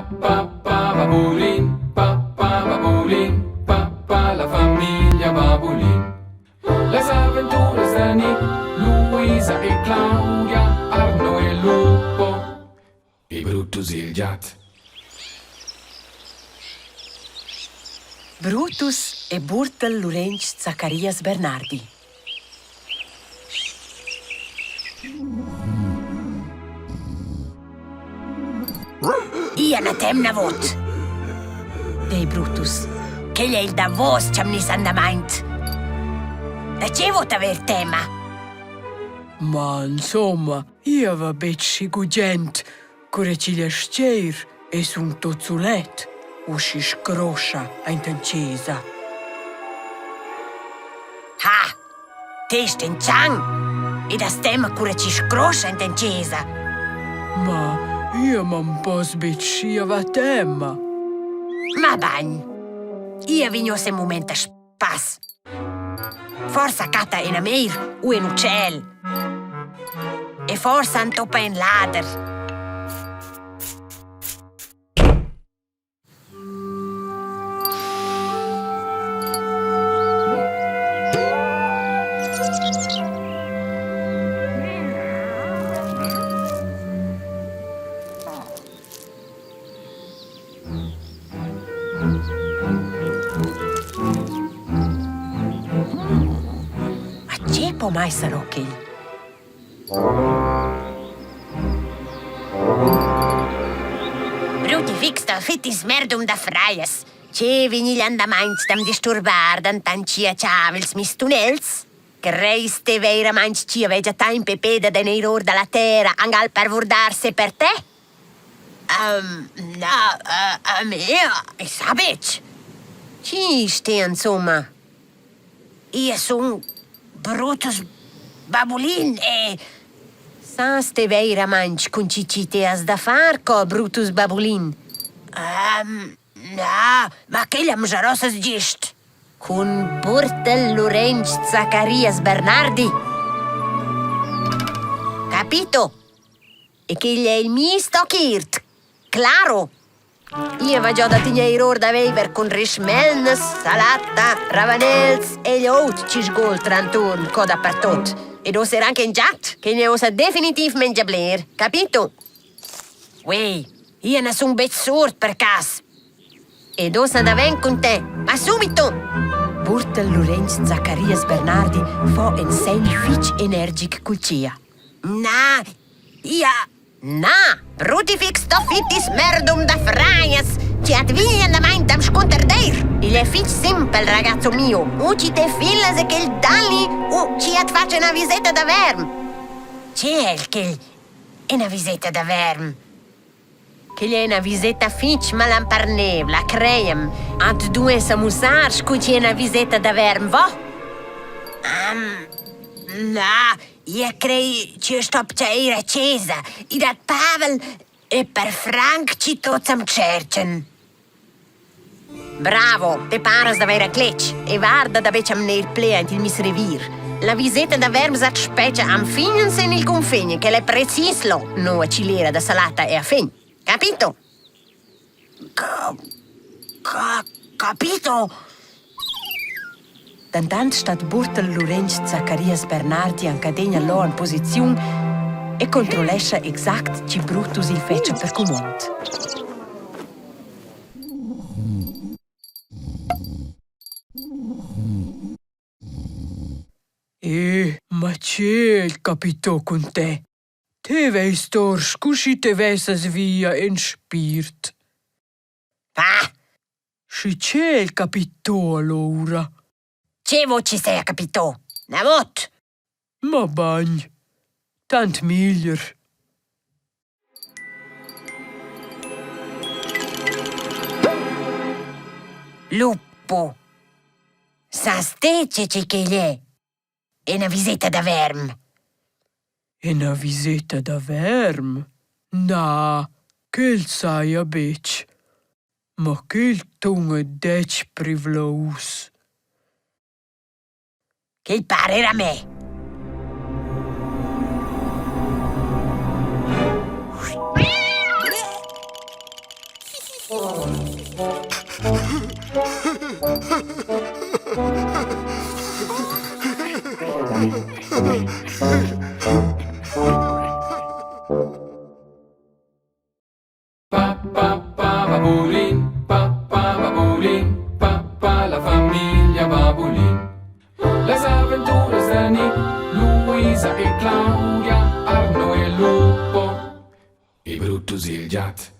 Babulin, papà, la famiglia Babulin. Le avventure di Nick, Luisa e Claudia, Arno e Lupo, e Brutus e il gat. Brutus e Burtel Lurenc Zacarias Bernardi. Io ne temna vot. Dei Brutus. Che gli è il da vos c'am nis andament. Da ce vot aver tema? Ma insomma, io va becci gugent, cure ci le sceir e sun tozzulet, usci scroscia in tancesa. Ha! Te sten ciang! E da stemma cura ci scroscia in tencesa. Ma io man pos becci va temma. Ma bagn. Io vigno se momenta spas. Forza cata in ameir o in uccel. E forza antoppa in lader. Po mai sarò che Bruti fix da fittis merdum da freies. Ce vini gli andamaints dam disturbar dan tancia chavels mistunels? Creis te veira manch cia vegia time pepeda de neiror dalla terra angal per vordarse per te? No, a me, sabec. Ci ste insomma? Io son Brutus Babulin e... Sans te veira manch con cicite as da far co Brutus Babulin. No, ma che gli amgerossas gist? Con Burtel Lurenc Zacarias Bernardi. Capito? E che gli è il misto kirt. Claro. Io va già da tigneiros da veiver con rischmelnes, salata, ravanels e gli out ci sgoltran turn co dappertot. E do ser anche in giat, che ne osa definitivamente bler, capito? Uè, io ne son bet surt per cas. E do sa da ven con te, ma subito! Burtel Lurenc Zacarias Bernardi fa un segno fitch energic culcia. Na, bruti fix sto fittis merdum da fraias. Ci advini andament am sconterdeir. Il è fitch simpel, ragazzo mio. O ci te fillas e che il dalli, o ci at face una visita da verm. C'è il che è una visita da verm. Che gli è una visita fitch ma lamparnev, la creem. Ad due samusar scuci una visita da verm, va? No, io crei ci sto pceire cesa. I dat Pavel e per Frank ci tozzam cercen. Bravo, te paras da vera clec e varda da becam neir pleant il mis revir. La visita da verm sat specia am finens in il confine, che l'è precislo, no a cilera da salata e a fin. Capito? Capito? Dantant stat Burtel Lurenc Zacarias Bernardi an cadegna lo in posizione e controllesce exact ci Brutus il fece per comont. Ma c'è il capitò con te? Te vei stor scusci te vesas via in spirt. Ah, Sci c'è il capitò allora? ce ci sei, capito? Na vot. Ma bagn, tant miglior. Lupo. Sa stece che gli è. E una visita da verm. E una visita da verm? Na, quel sai a bec. Ma quel tunge dec privlaus. Che il pare era me. Babulin, papà la famiglia Babulin. Les aventuras de Nick, Luisa e Claudia, Arno e Lupo, e Brutus il Gat.